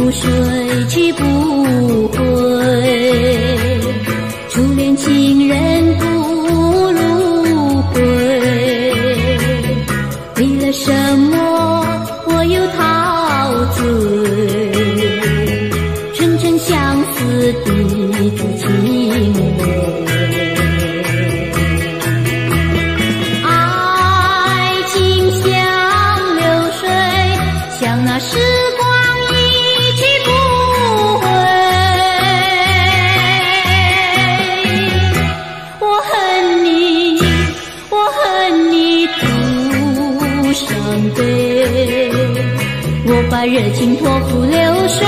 如水去不回，初恋情人不如归。为了什么我又陶醉？纯纯相思的情味。那时光一去不回，我恨你，我恨你独伤悲。我把热情托付流水，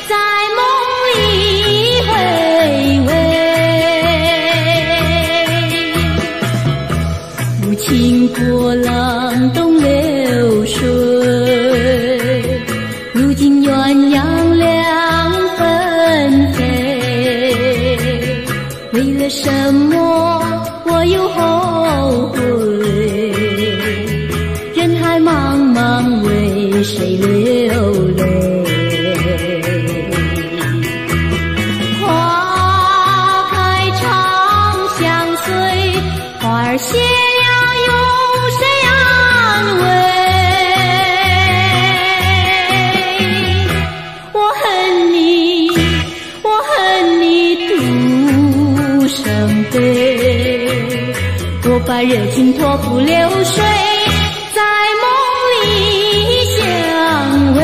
在梦里回味。无情波浪东流水，如今鸳鸯两分飞。为了什么我又后悔？人海茫茫为谁流泪？花开长相随，花儿谢了有谁安慰？我把热情托付流水，在梦里相偎。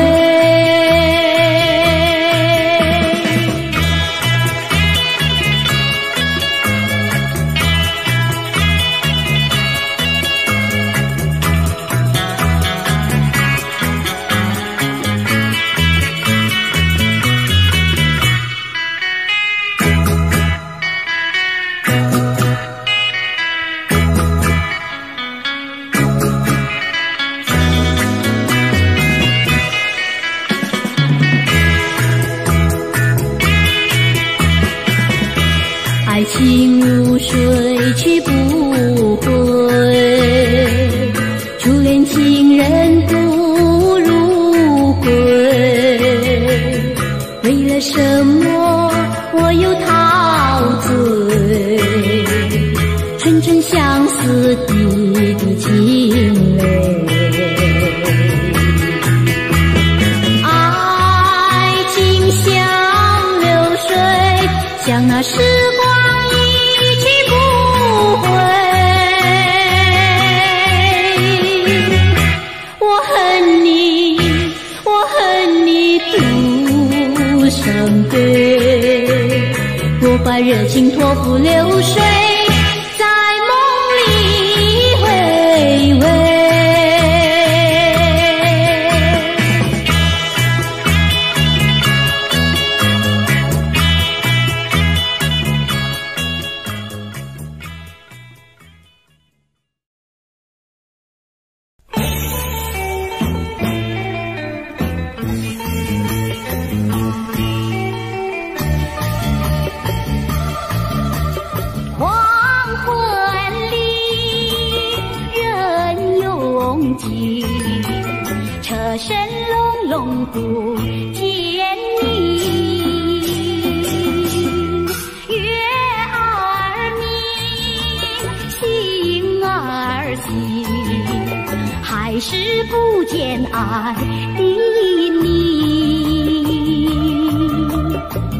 爱情如水去不回，初恋情人不如归。为了什么我又陶醉？纯纯相思的情泪。爱情像流水，像那时光我把热情托付流水，在梦里回味。车声隆隆不见你，月儿明，星儿稀，还是不见爱的你。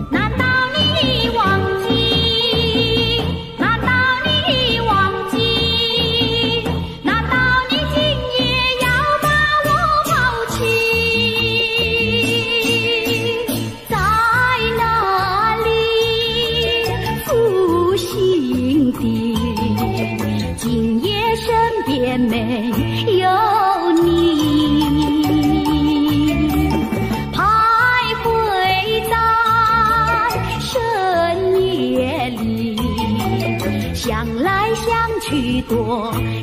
难道你忘记？难道你忘记？难道你今夜要把我抛弃？在哪里负心的？今夜身边没有你，徘徊在深夜里，想来想去多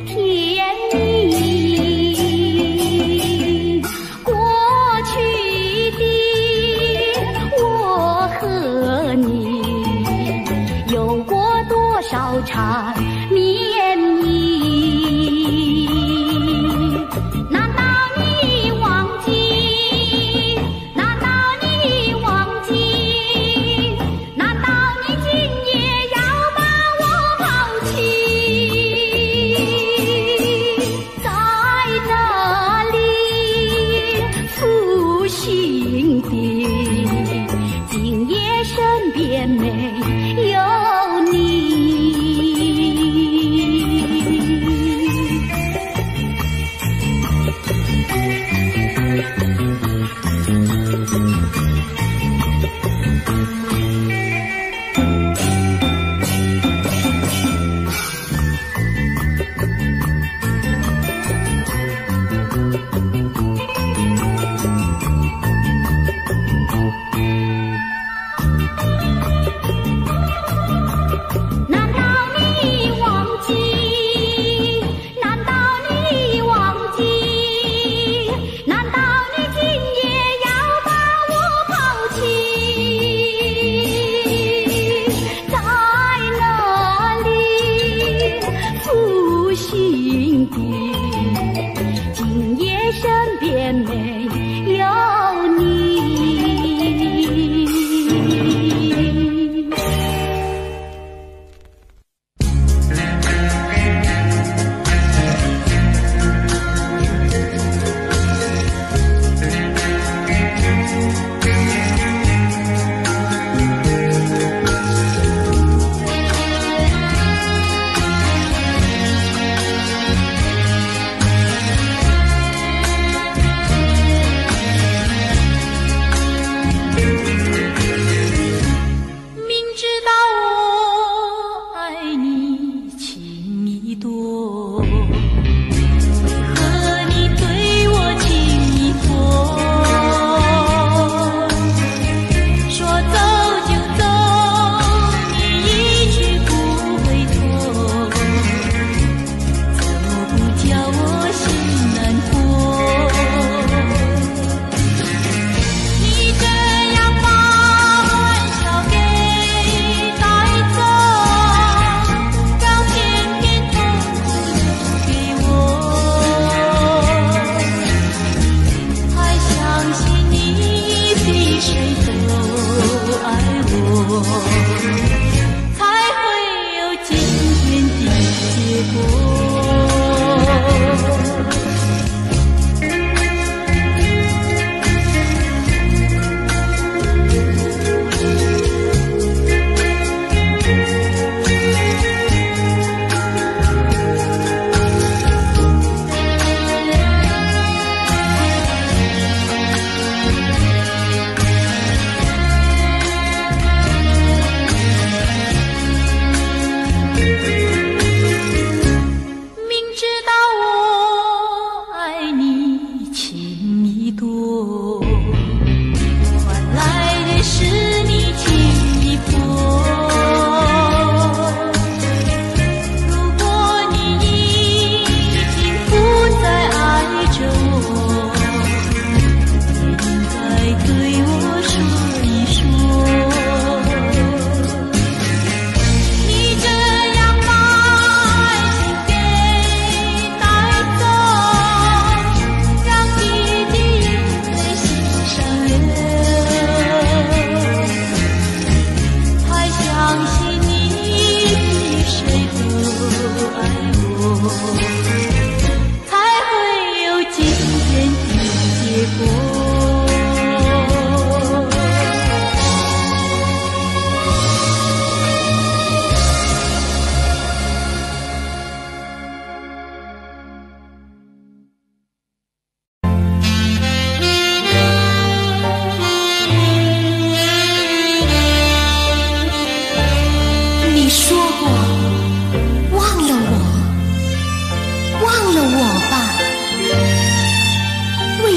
甜蜜。过去的我和你，有过多少缠绵蜜？难道你忘记？难道你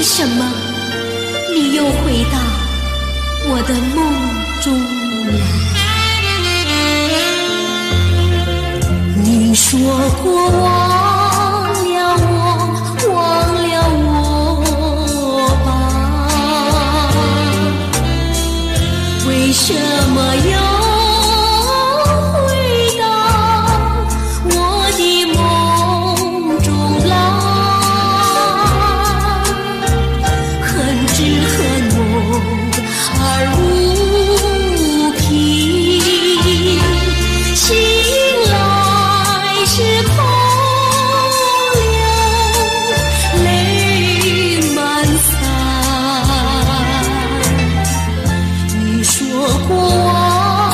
什么？你又回到我的梦中来？你说过忘了我，忘了我吧？为什么又？ 说过。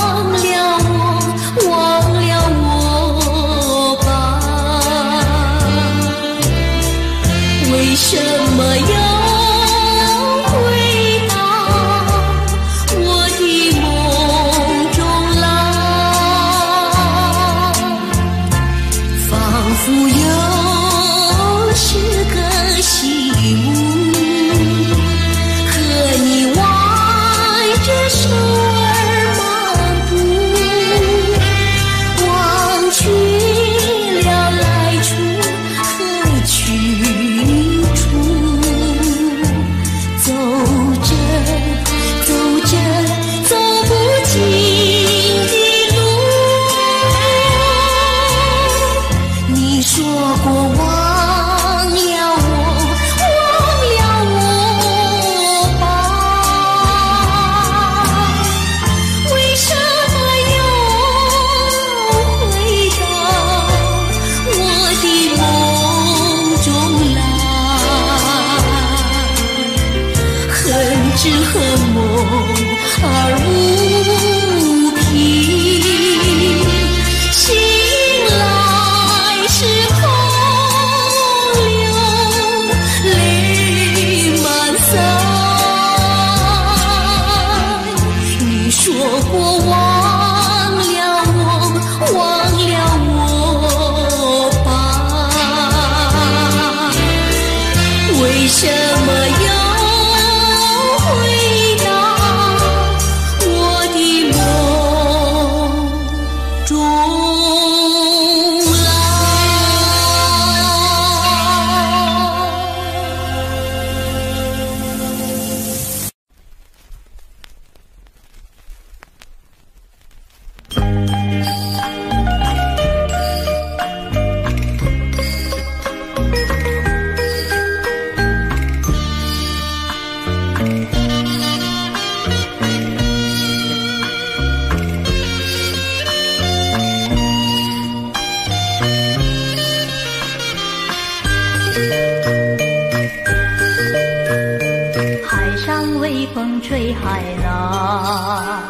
风吹海浪，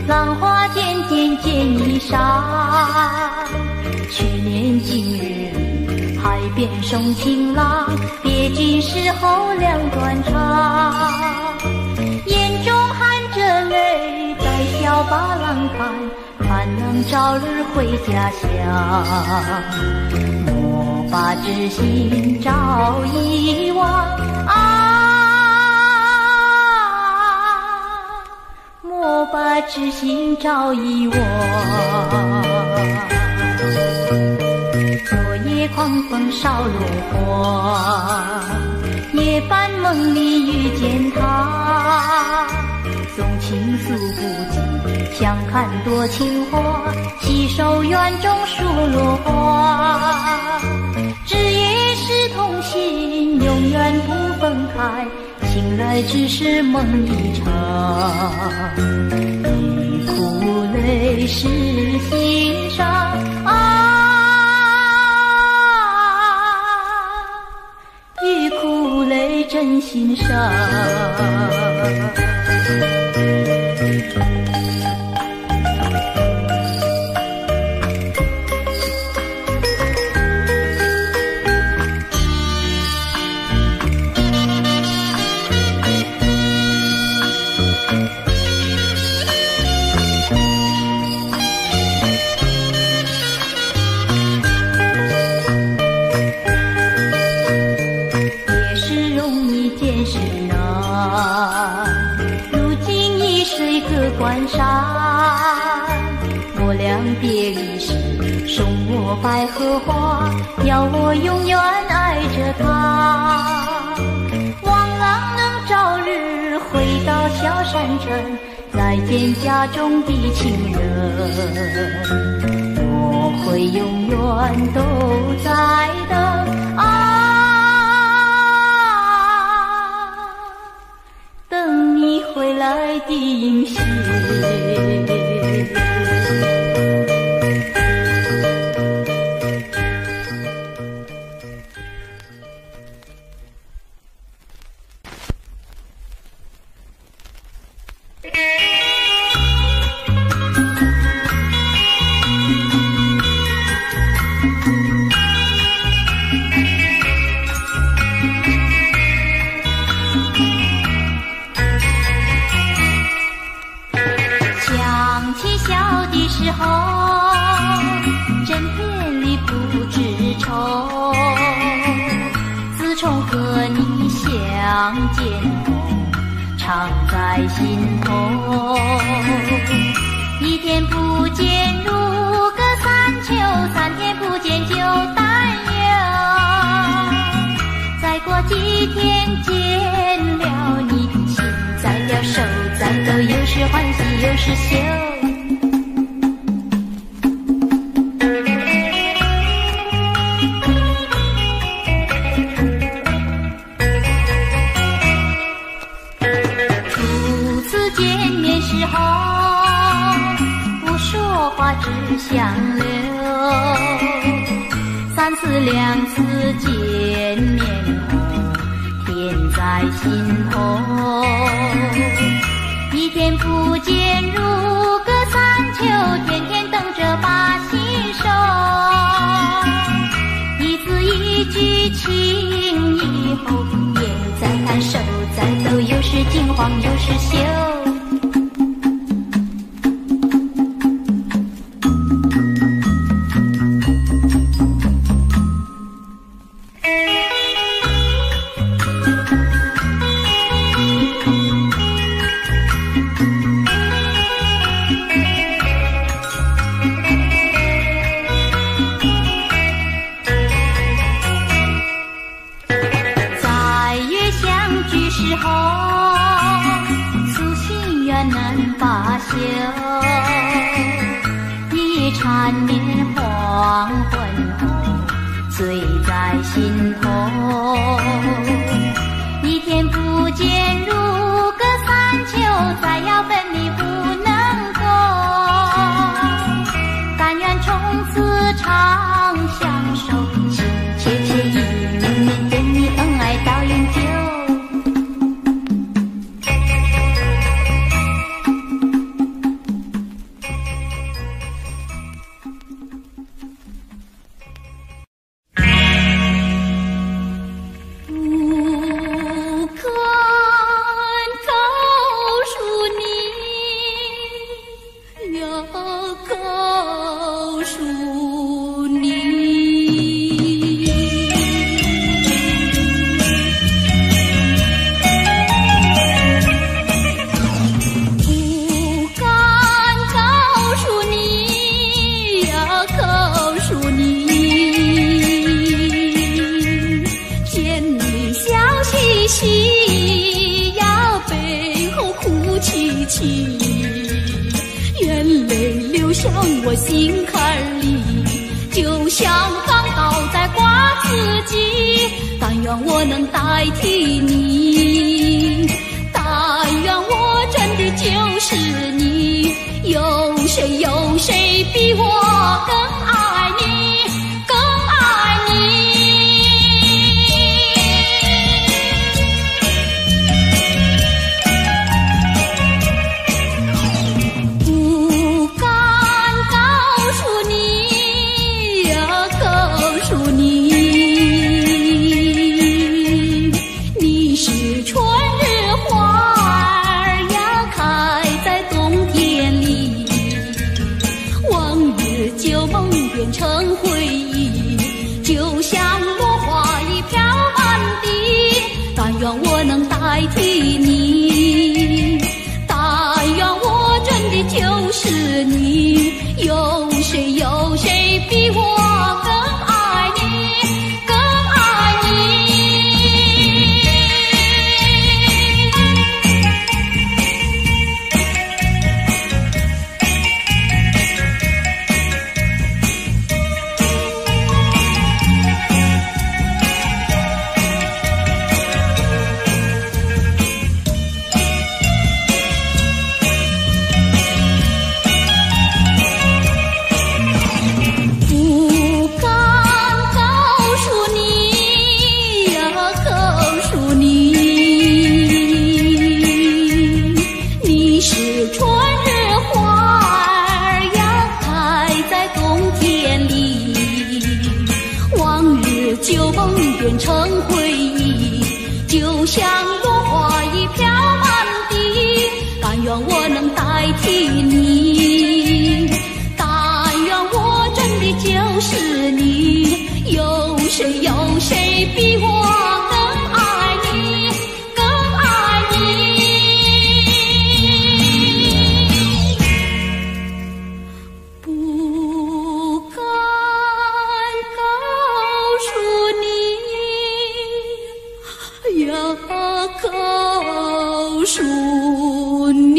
浪花渐渐见衣裳。去年今日海边送情郎，别君时候两断肠。眼中含着泪，在笑把郎看，盼能早日回家乡。莫把知心照遗忘莫把知心照遗忘。昨夜狂风扫落花，夜半梦里遇见他。纵情诉不尽，相看多情话，携手园中数落花。只也是同心，永远不分开，醒来只是梦一场。欲哭泪湿心上欲哭泪真心伤。关山，我俩别离时，送我百合花，要我永远爱着她。望郎能早日回到小山城，再见家中的情人。我会永远都在等等你回来的音讯。常在心头，一天不见如隔三秋，3天不见就担忧。再过几天见了你，心在了手在抖，有时欢喜有时羞。只相留，3次2次见面后，甜在心头。一天不见如隔三秋，天天等着把心收。一字一句情以后，眼在看手在抖，有时惊慌有时羞。缠绵黄昏后，醉在心头。一天不见如隔三秋，再要分离不能够。但愿从此长相守，情切切意绵绵，跟你恩爱到永久。起，眼泪流向我心坎里，就像刚倒在瓜子机。但愿我能代替你，但愿我真的就是你。有谁比我更爱你，更爱你？不敢告诉你呀，告诉你，你是春日花儿呀，开在冬天里。往日旧梦变成回忆，就像落花一飘满地。但愿我能代替你，但愿我真的就是你。有谁比我更爱你，更爱你？不敢告诉你呀，告诉你，你是春日花儿呀，开在冬天里。往日旧梦变成回忆，就像落花一飘满地。但愿我能代替你，但愿我真的就是你。有谁比我更爱你，更爱你？不敢告诉你呀，告诉你。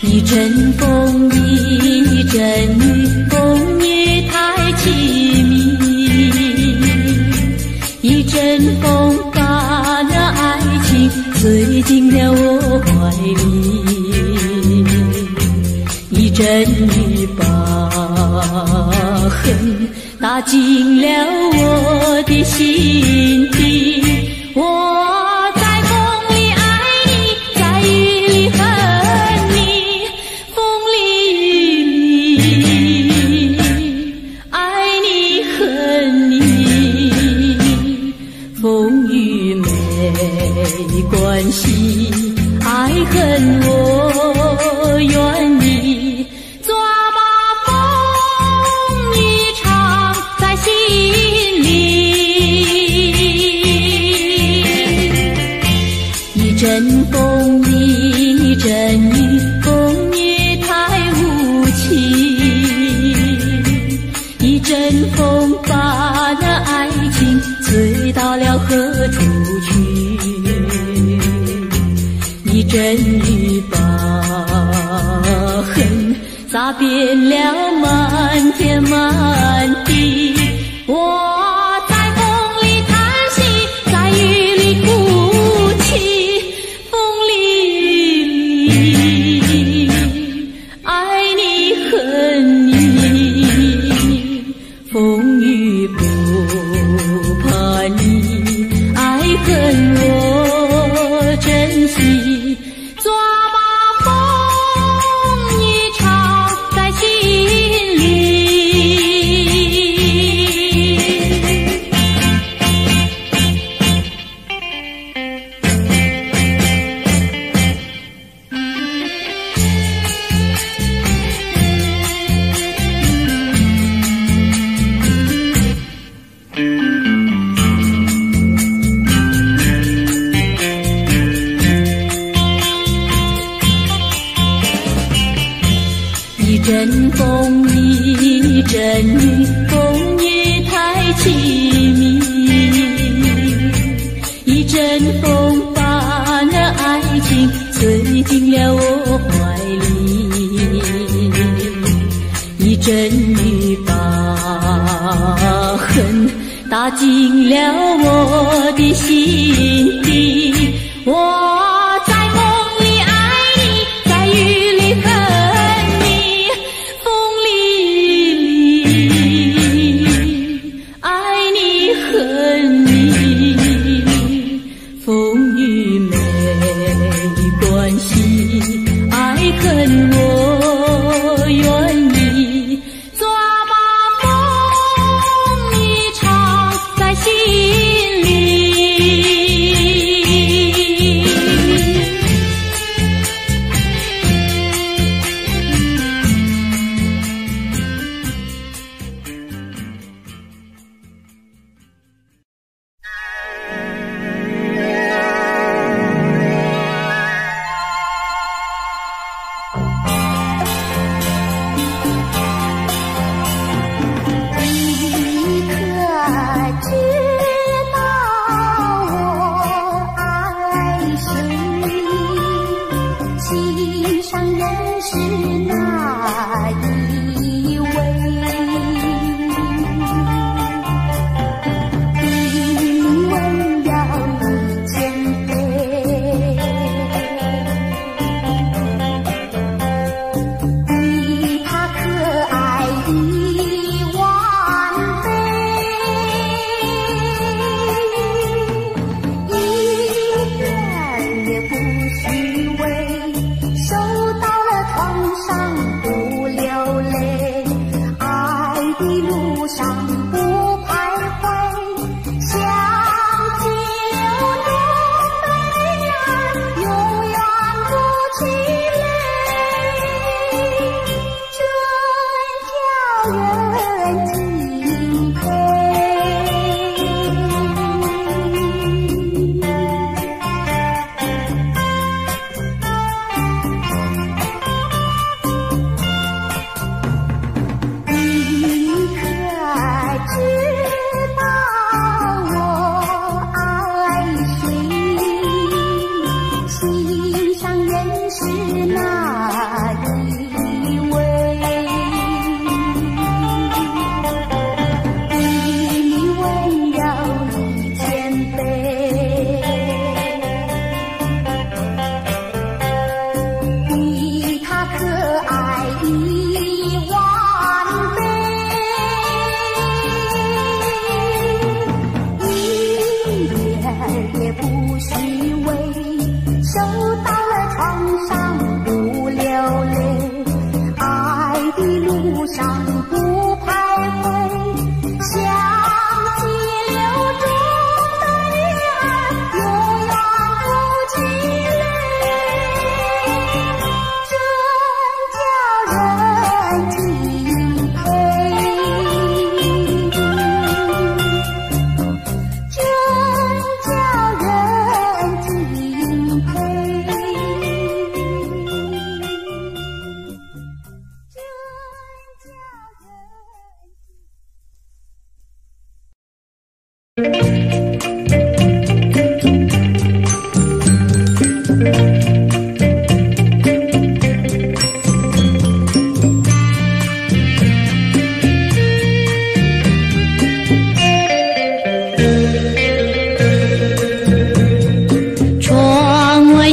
一阵风，一阵雨，风雨太凄迷。一阵风把那爱情吹进了我怀里，一阵雨把恨打进了我的心底。我在风里爱你，在雨里恨你，风里雨里爱你恨你，风雨没关系，爱恨我愿意。抓把风雨藏在心里，一阵风一阵雨，风雨太无情。一阵风把那爱情吹到了何处去？一阵雨把恨洒遍了满天满地。我在风里叹息，在雨里哭泣，风里雨里爱你恨你，风雨不怕你，爱恨我珍惜。抓把风雨藏在心里，雨风雨太凄迷，一阵风把那爱情吹进了我怀里，一阵雨把恨打进了我的心底。我在梦里爱你，在雨里恨你，风里爱你恨你，风雨没关系，爱恨我愿意，抓把梦里藏在心里。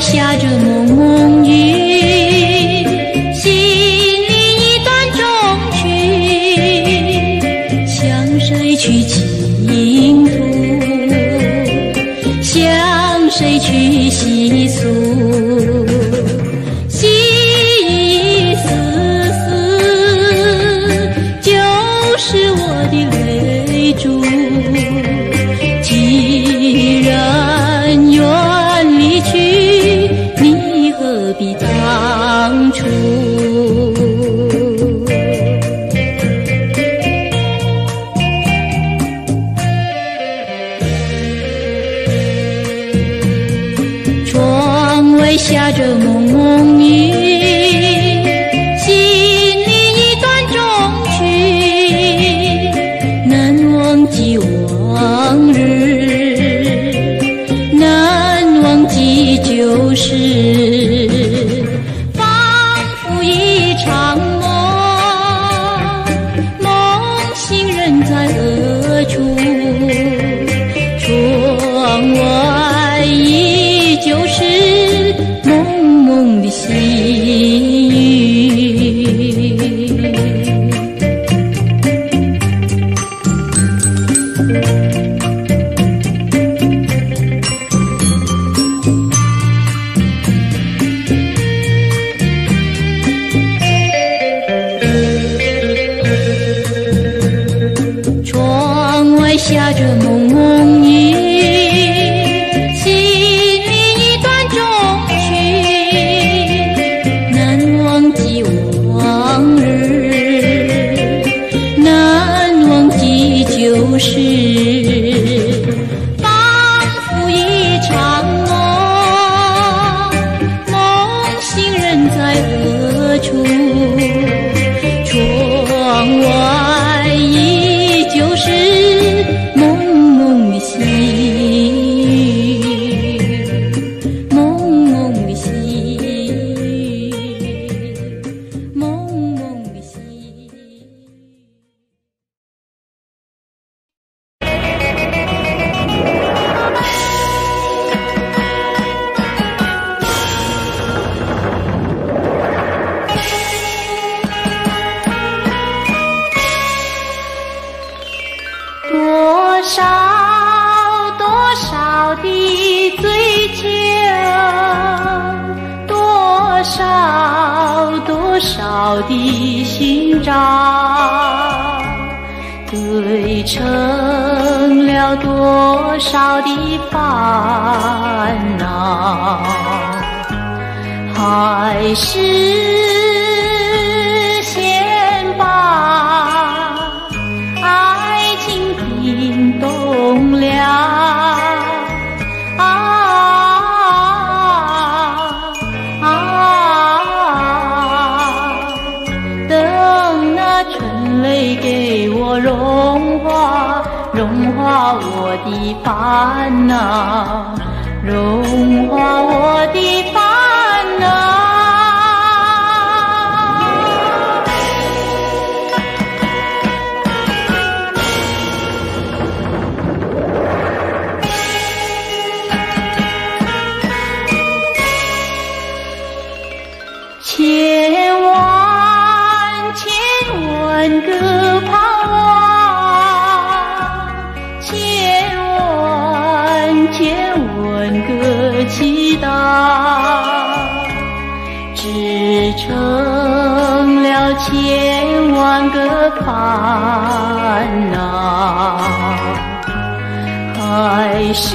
下着蒙蒙雨，心里一段衷曲，向谁去倾吐，向谁去细诉，细丝丝就是我的泪珠。既然远离去，你何必当初？窗外下着蒙蒙雨，心里一段衷曲，下着蒙蒙雨，心里一段衷曲，难忘记往日，难忘记旧时，仿佛一场梦，梦醒人在何处？窗外依旧是蒙蒙的细雨，蒙蒙的细雨，蒙蒙的细雨。多少多少的追求，多少多少的寻找，堆成了多少的烦恼，还是先把爱情冰冻了等那春雷给我融化，融化我的烦恼，融化我的烦恼。千万千万个盼望，千万千万个祈祷，织成了千万个烦恼，还是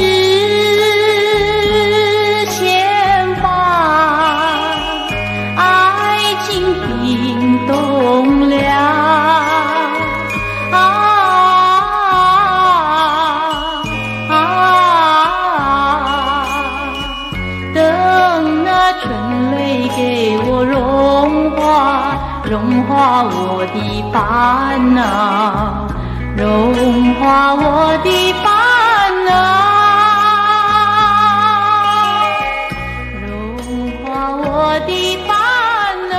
冰冻了等那春雷给我融化，融化我的烦恼，融化我的烦恼，融化我的烦恼。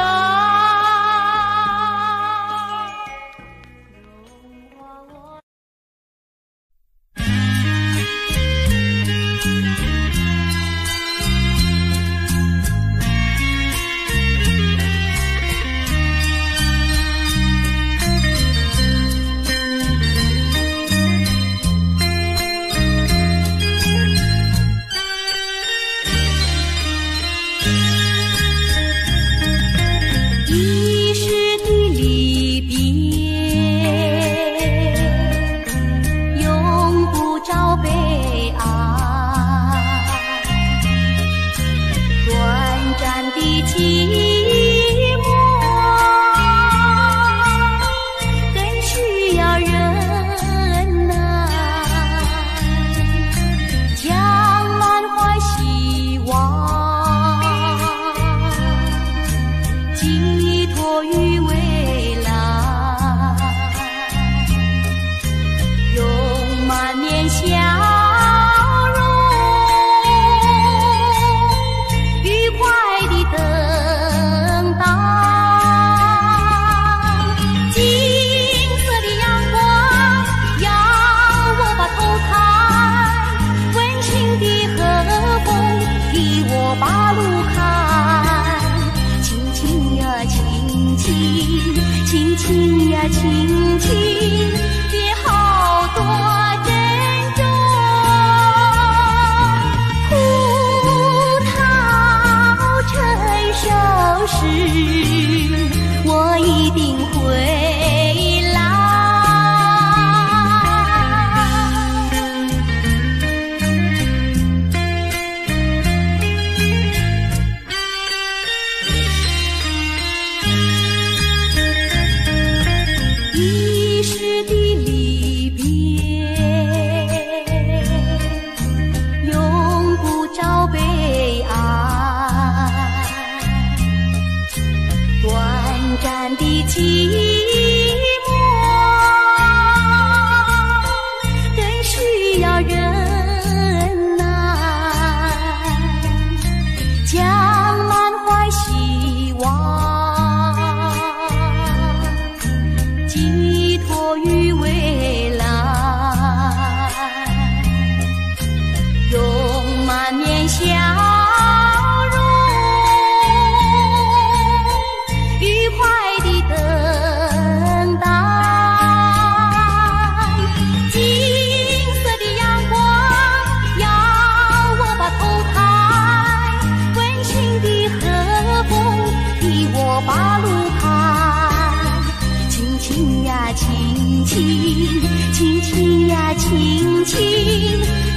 亲亲呀亲亲，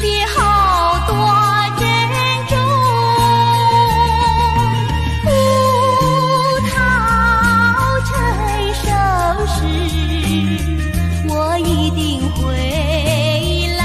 别好多珍重。葡萄成熟时，我一定会来。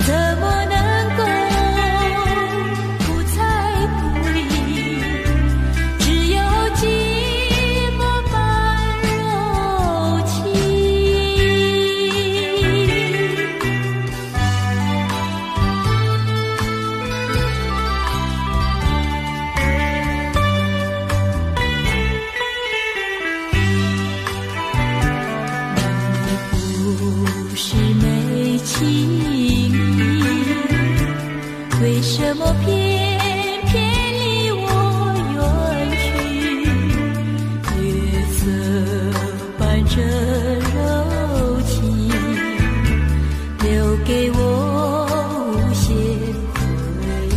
怎么为什么偏偏离我远去？月色伴着柔情，留给我无限回忆。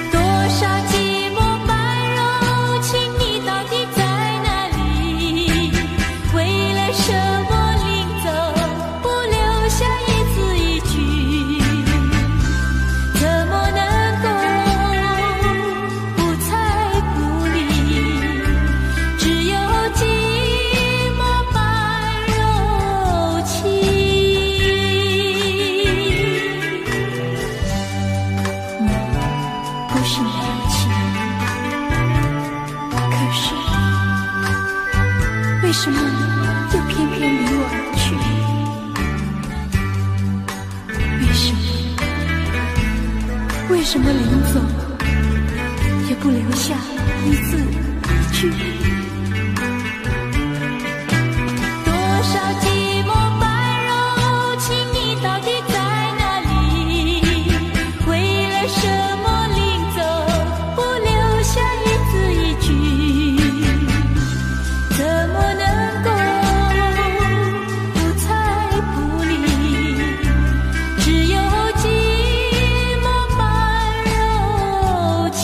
多少寂寞般柔情，你到底在哪里？为了什么临走不留下一字一句？怎么能够不睬不理？只有寂寞般柔情。不是没有情，可是为什么又偏偏离我而去？为什么临走也不留下一字一句？多少寂寞般柔情，你到底在哪里？为了什么临走不留下一字一句？怎么能够不睬不理？只有寂寞般柔情。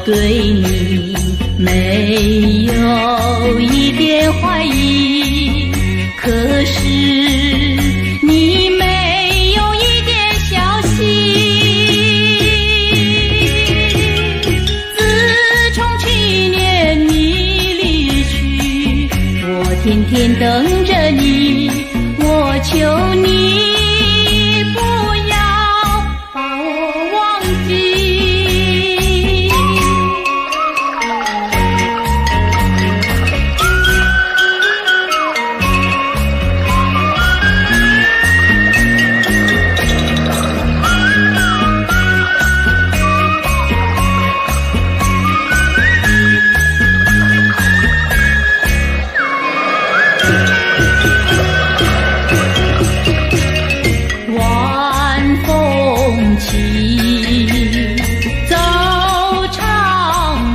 对你没有一点怀疑，可是你没有一点消息。自从去年你离去，我天天等着你，我求你不要把我忘记。走长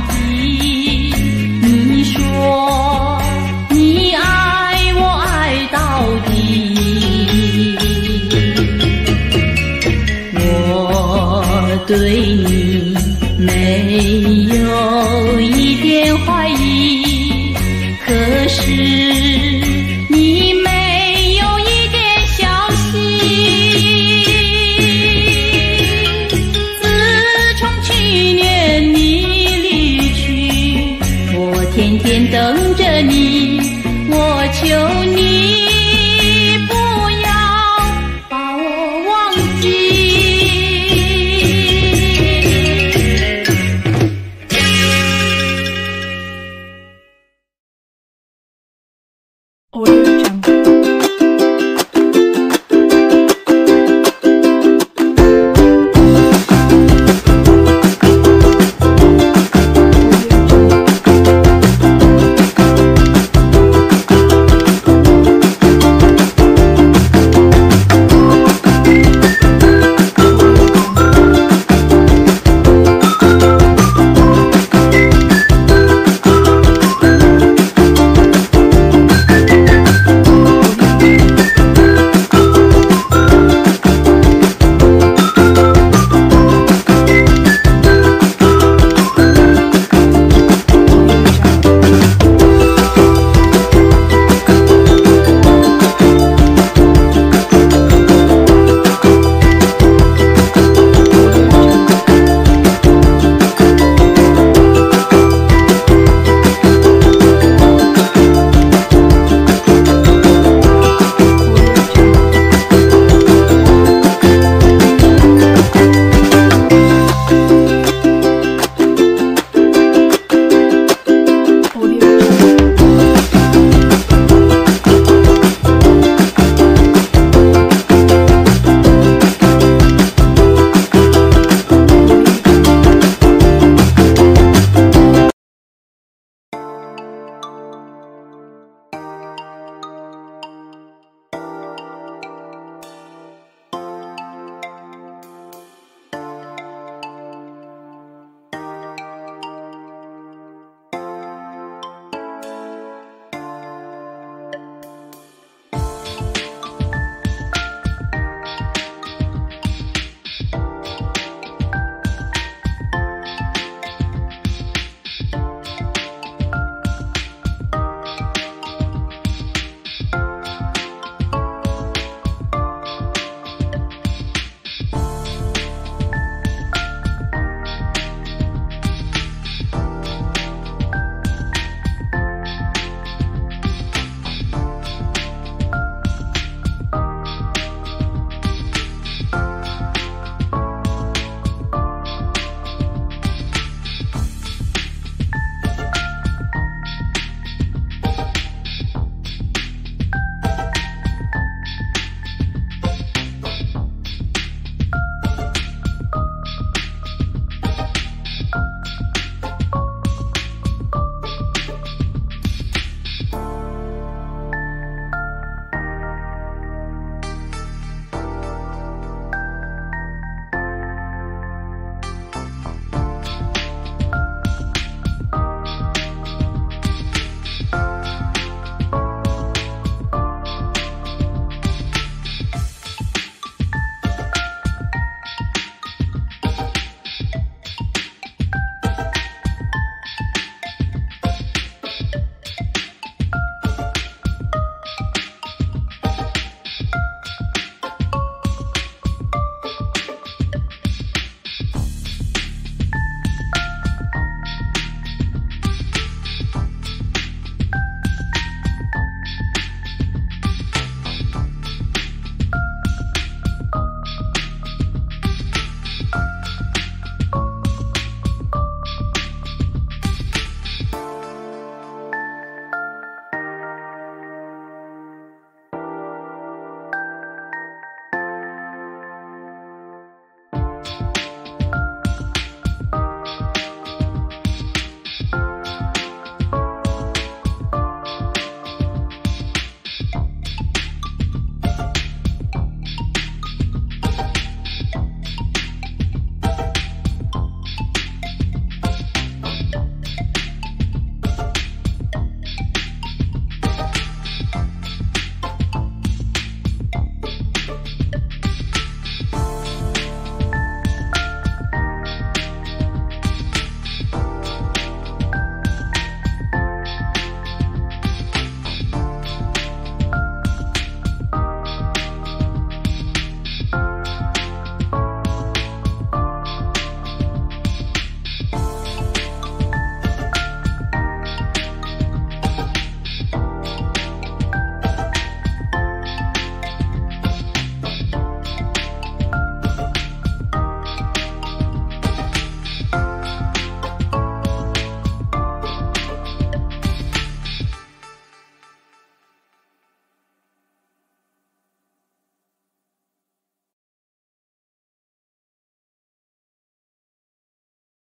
堤，你说你爱我爱到底，我对你没有一点怀疑，可是